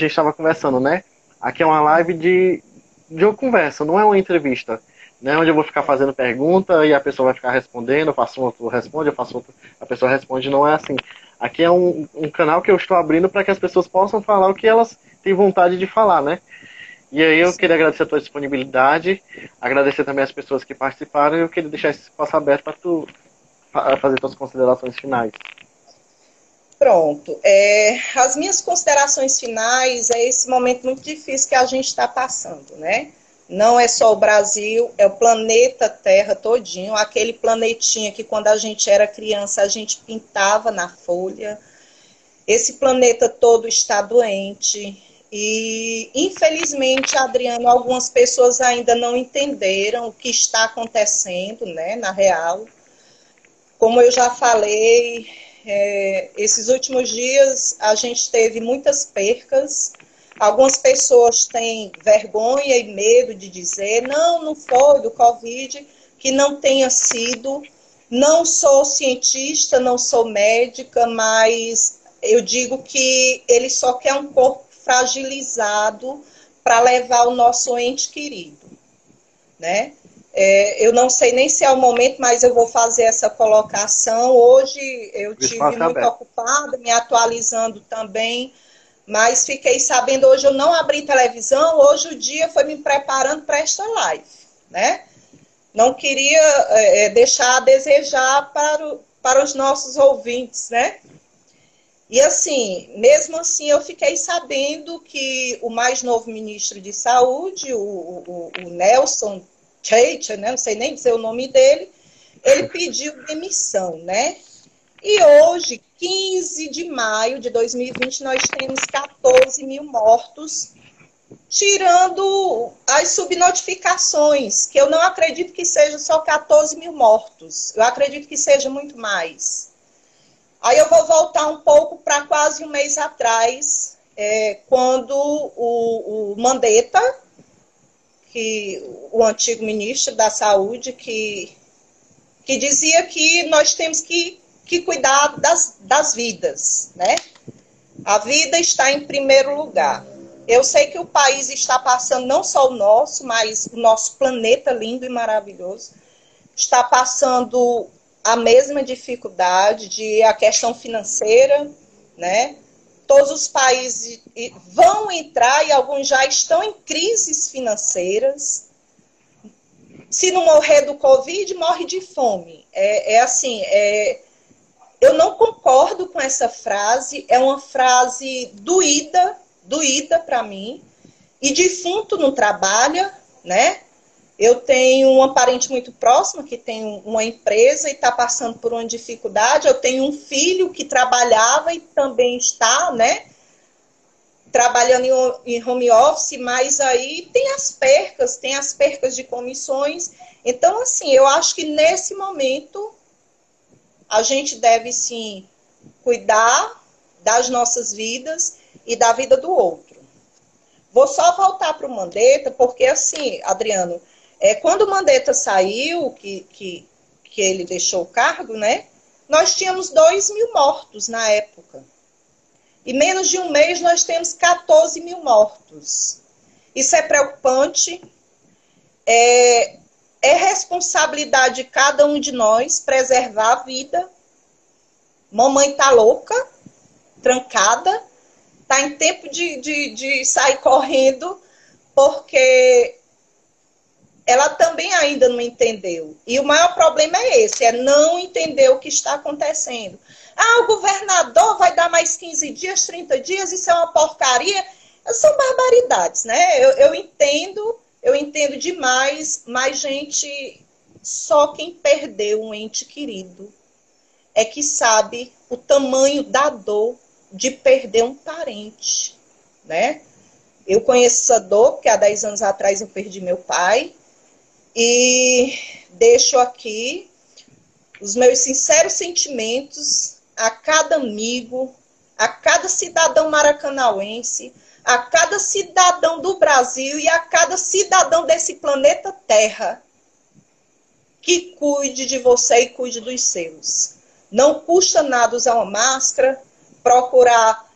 [SPEAKER 1] estava conversando, né? Aqui é uma live de uma conversa, não é uma entrevista. Né, onde eu vou ficar fazendo pergunta e a pessoa vai ficar respondendo, eu faço uma, tu responde, eu faço outra, a pessoa responde, não é assim. Aqui é um canal que eu estou abrindo para que as pessoas possam falar o que elas têm vontade de falar, né? E aí eu queria agradecer a tua disponibilidade, agradecer também as pessoas que participaram e eu queria deixar esse espaço aberto para tu fazer tuas considerações finais.
[SPEAKER 2] Pronto. As minhas considerações finais é esse momento muito difícil que a gente está passando, né? Não é só o Brasil, é o planeta Terra todinho, aquele planetinha que quando a gente era criança a gente pintava na folha. Esse planeta todo está doente e, infelizmente, Adriano, algumas pessoas ainda não entenderam o que está acontecendo, né, na real. Como eu já falei, esses últimos dias a gente teve muitas percas. Algumas pessoas têm vergonha e medo de dizer, não foi do Covid, que não tenha sido. Não sou cientista, não sou médica, mas eu digo que ele só quer um corpo fragilizado para levar o nosso ente querido, né? Eu não sei nem se é o momento, mas eu vou fazer essa colocação. Hoje eu tive muito ocupada, me atualizando também, mas fiquei sabendo, hoje eu não abri televisão, hoje o dia foi me preparando para esta live, né? Não queria deixar a desejar para os nossos ouvintes, né? E assim, mesmo assim, eu fiquei sabendo que o mais novo ministro de Saúde, o Nelson Tchait, né? Não sei nem dizer o nome dele, ele pediu demissão, né? E hoje, 15 de maio de 2020, nós temos 14 mil mortos, tirando as subnotificações, que eu não acredito que seja só 14 mil mortos, eu acredito que seja muito mais. Aí eu vou voltar um pouco para quase um mês atrás, quando o Mandetta, o antigo ministro da Saúde, que dizia que nós temos que cuidar das vidas, né? A vida está em primeiro lugar. Eu sei que o país está passando, não só o nosso, mas o nosso planeta lindo e maravilhoso, está passando a mesma dificuldade de a questão financeira, né? Todos os países vão entrar e alguns já estão em crises financeiras. Se não morrer do Covid, morre de fome. Eu não concordo com essa frase, é uma frase doída para mim. E defunto não trabalha, né? Eu tenho uma parente muito próxima que tem uma empresa e está passando por uma dificuldade. Eu tenho um filho que trabalhava e também está, né, trabalhando em home office, mas aí tem as percas de comissões. Então, assim, eu acho que nesse momento a gente deve, sim, cuidar das nossas vidas e da vida do outro. Vou só voltar para o Mandetta, porque, assim, Adriano, quando o Mandetta saiu, que ele deixou o cargo, né, nós tínhamos 2 mil mortos na época. E menos de um mês nós temos 14 mil mortos. Isso é preocupante. É responsabilidade de cada um de nós preservar a vida. Mamãe tá louca, trancada, tá em tempo de sair correndo, porque ela também ainda não entendeu. E o maior problema é esse, é não entender o que está acontecendo. Ah, o governador vai dar mais 15 dias, 30 dias, isso é uma porcaria. São barbaridades, né? Eu entendo demais, mas, gente, só quem perdeu um ente querido é que sabe o tamanho da dor de perder um parente, né? Eu conheço essa dor, porque há 10 anos atrás eu perdi meu pai, e deixo aqui os meus sinceros sentimentos a cada amigo, a cada cidadão maracanauense, a cada cidadão do Brasil e a cada cidadão desse planeta Terra que cuide de você e cuide dos seus. Não custa nada usar uma máscara, procurar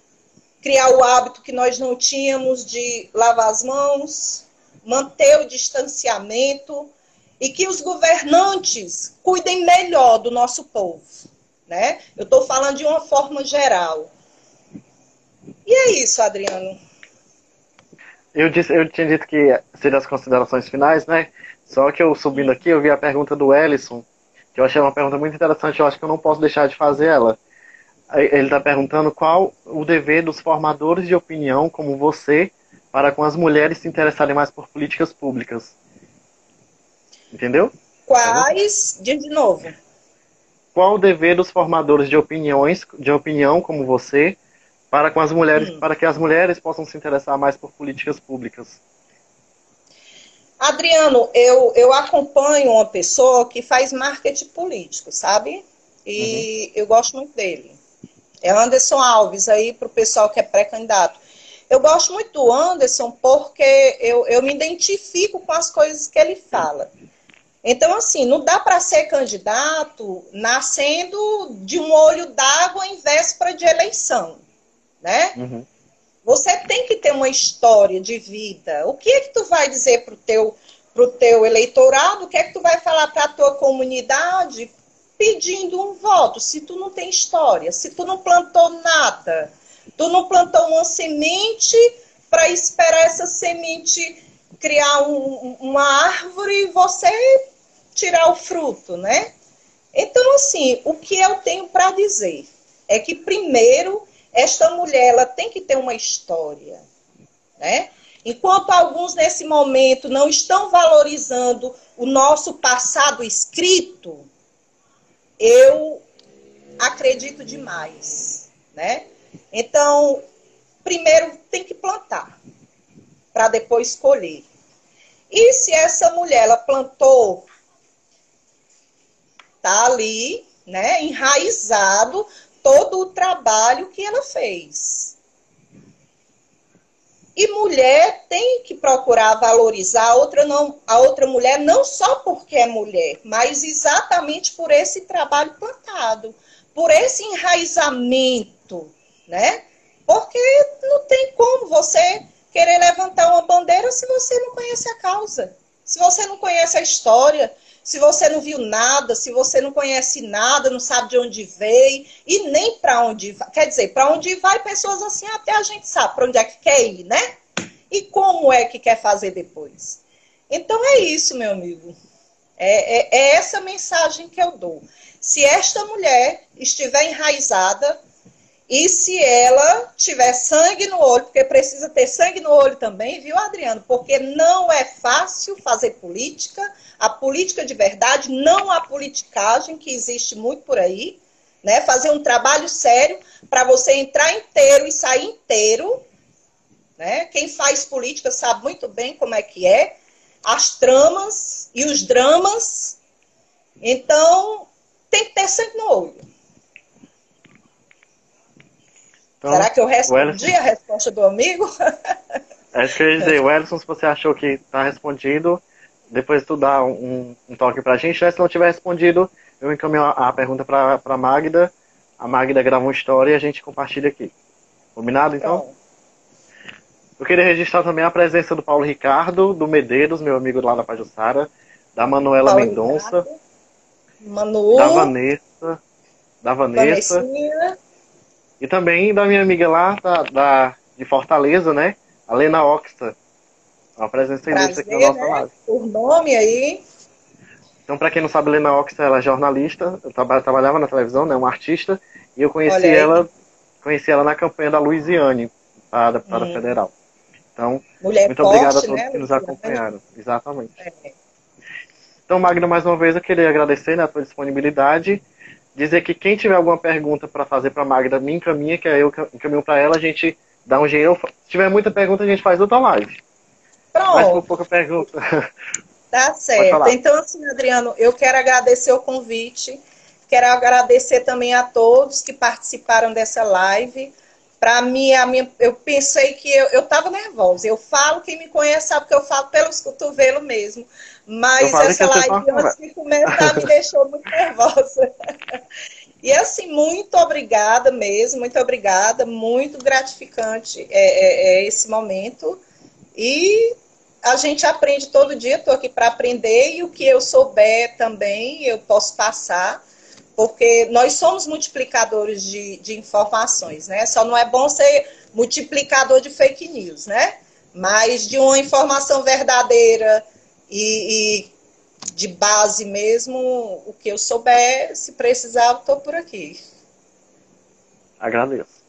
[SPEAKER 2] criar o hábito que nós não tínhamos de lavar as mãos, manter o distanciamento e que os governantes cuidem melhor do nosso povo, né? Eu estou falando de uma forma geral. E é isso, Adriano.
[SPEAKER 1] Eu tinha dito que seria as considerações finais, né? Só que eu subindo aqui, eu vi a pergunta do Ellison, que eu achei uma pergunta muito interessante, eu acho que eu não posso deixar de fazer ela. Ele está perguntando qual o dever dos formadores de opinião, como você, para com as mulheres se interessarem mais por políticas públicas. Entendeu?
[SPEAKER 2] Quais? Diz de novo.
[SPEAKER 1] Qual o dever dos formadores de opinião, como você, para com as mulheres, para que as mulheres possam se interessar mais por políticas públicas?
[SPEAKER 2] Adriano, eu acompanho uma pessoa que faz marketing político, sabe? E eu gosto muito dele. É Anderson Alves, aí para o pessoal que é pré-candidato. Eu gosto muito do Anderson porque eu me identifico com as coisas que ele fala. Então, assim, não dá para ser candidato nascendo de um olho d'água em véspera de eleição, né? Você tem que ter uma história de vida. O que é que tu vai dizer para o teu eleitorado, o que é que tu vai falar para a tua comunidade pedindo um voto, se tu não tem história, se tu não plantou nada, tu não plantou uma semente para esperar essa semente criar uma árvore e você tirar o fruto, né? Então, assim, o que eu tenho para dizer é que, primeiro, esta mulher ela tem que ter uma história, né? Enquanto alguns, nesse momento, não estão valorizando o nosso passado escrito, eu acredito demais, né? Então, primeiro tem que plantar, para depois colher. E se essa mulher, ela plantou, tá ali, né, enraizado todo o trabalho que ela fez. E mulher tem que procurar valorizar a outra mulher, não só porque é mulher, mas exatamente por esse trabalho plantado, por esse enraizamento, né? Porque não tem como você querer levantar uma bandeira se você não conhece a causa, se você não conhece a história, se você não viu nada, se você não conhece nada, não sabe de onde veio e nem para onde vai. Quer dizer, para onde vai, pessoas assim, até a gente sabe para onde é que quer ir, né? E como é que quer fazer depois. Então é isso, meu amigo. É essa mensagem que eu dou. Se esta mulher estiver enraizada e se ela tiver sangue no olho, porque precisa ter sangue no olho também, viu, Adriano? Porque não é fácil fazer política, a política de verdade, não a politicagem que existe muito por aí, né? Fazer um trabalho sério para você entrar inteiro e sair inteiro, né? Quem faz política sabe muito bem como é que é, as tramas e os dramas. Então, tem que ter sangue no olho.
[SPEAKER 1] Então,
[SPEAKER 2] Será que eu respondi
[SPEAKER 1] Wellington,
[SPEAKER 2] a resposta do amigo?
[SPEAKER 1] é isso que eu ia dizer. Wellington, se você achou que está respondido, depois tu dá um toque pra gente, né? Se não tiver respondido, eu encaminho a pergunta pra Magda. A Magda grava uma história e a gente compartilha aqui. Combinado, então?
[SPEAKER 2] Pronto.
[SPEAKER 1] Eu queria registrar também a presença do Paulo Ricardo, do Medeiros, meu amigo lá da Pajuçara, da Manuela
[SPEAKER 2] Paulo
[SPEAKER 1] Mendonça,
[SPEAKER 2] Ricardo,
[SPEAKER 1] da
[SPEAKER 2] Manu,
[SPEAKER 1] Vanessa, da Vanessa,
[SPEAKER 2] Vanessinha,
[SPEAKER 1] e também da minha amiga lá de Fortaleza, né? A Lena Oxta. Uma presença ilustre aqui na
[SPEAKER 2] prazer,
[SPEAKER 1] nossa
[SPEAKER 2] né?
[SPEAKER 1] live.
[SPEAKER 2] Por nome aí.
[SPEAKER 1] Então, para quem não sabe, Lena Oxta, ela é jornalista, eu trabalhava na televisão, né? Uma artista, e eu
[SPEAKER 2] Olha aí.
[SPEAKER 1] conheci ela na campanha da Luiziane, para a deputada federal. Então,
[SPEAKER 2] Mulher
[SPEAKER 1] muito obrigado a
[SPEAKER 2] forte,
[SPEAKER 1] todos
[SPEAKER 2] né,
[SPEAKER 1] que nos
[SPEAKER 2] Luciane?
[SPEAKER 1] acompanharam. Exatamente.
[SPEAKER 2] É.
[SPEAKER 1] Então, Magda, mais uma vez eu queria agradecer, né, a tua disponibilidade, dizer que quem tiver alguma pergunta para fazer para Magda, me encaminha, que aí eu encaminho para ela, a gente dá um jeito. Se tiver muita pergunta, a gente faz outra live. Mas se for
[SPEAKER 2] Pronto,
[SPEAKER 1] pouca pergunta,
[SPEAKER 2] tá
[SPEAKER 1] pode
[SPEAKER 2] certo.
[SPEAKER 1] falar.
[SPEAKER 2] Então, assim, Adriano, eu quero agradecer o convite, quero agradecer também a todos que participaram dessa live. Para mim, eu pensei que eu estava nervosa. Eu falo, quem me conhece sabe que eu falo pelos cotovelos mesmo.
[SPEAKER 1] Eu
[SPEAKER 2] Mas
[SPEAKER 1] falei que
[SPEAKER 2] essa
[SPEAKER 1] ia ser só uma
[SPEAKER 2] live, antes
[SPEAKER 1] conversa.
[SPEAKER 2] de começar, me deixou muito nervosa. E assim, muito obrigada mesmo, muito obrigada, muito gratificante esse momento. E a gente aprende todo dia, estou aqui para aprender, e o que eu souber também eu posso passar, porque nós somos multiplicadores de informações, né? Só não é bom ser multiplicador de fake news, né? Mas de uma informação verdadeira e de base mesmo, o que eu souber, se precisar, estou por aqui.
[SPEAKER 1] Agradeço.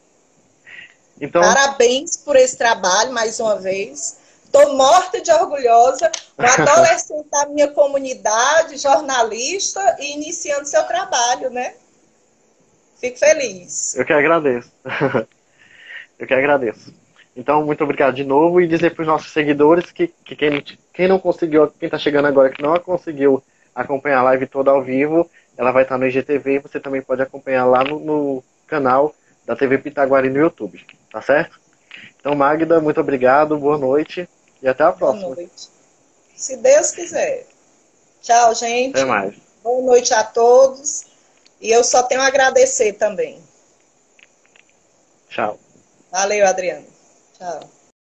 [SPEAKER 1] Então,
[SPEAKER 2] Parabéns por esse trabalho, mais uma vez. Estou morta de orgulhosa, uma adolescente da minha comunidade, jornalista, e iniciando seu trabalho, né? Fico feliz.
[SPEAKER 1] eu que agradeço. Eu que agradeço. Então, muito obrigado de novo e dizer para os nossos seguidores que quem não conseguiu, quem está chegando agora que não conseguiu acompanhar a live toda ao vivo, ela vai estar no IGTV e você também pode acompanhar lá no canal da TV Pitaguari no YouTube. Tá certo? Então, Magda, muito obrigado, boa noite e até a
[SPEAKER 2] Boa
[SPEAKER 1] próxima.
[SPEAKER 2] noite. Se Deus quiser. Tchau,
[SPEAKER 1] Até
[SPEAKER 2] gente.
[SPEAKER 1] mais.
[SPEAKER 2] Boa noite a todos. E eu só tenho a agradecer também.
[SPEAKER 1] Tchau.
[SPEAKER 2] Valeu, Adriano. Tchau.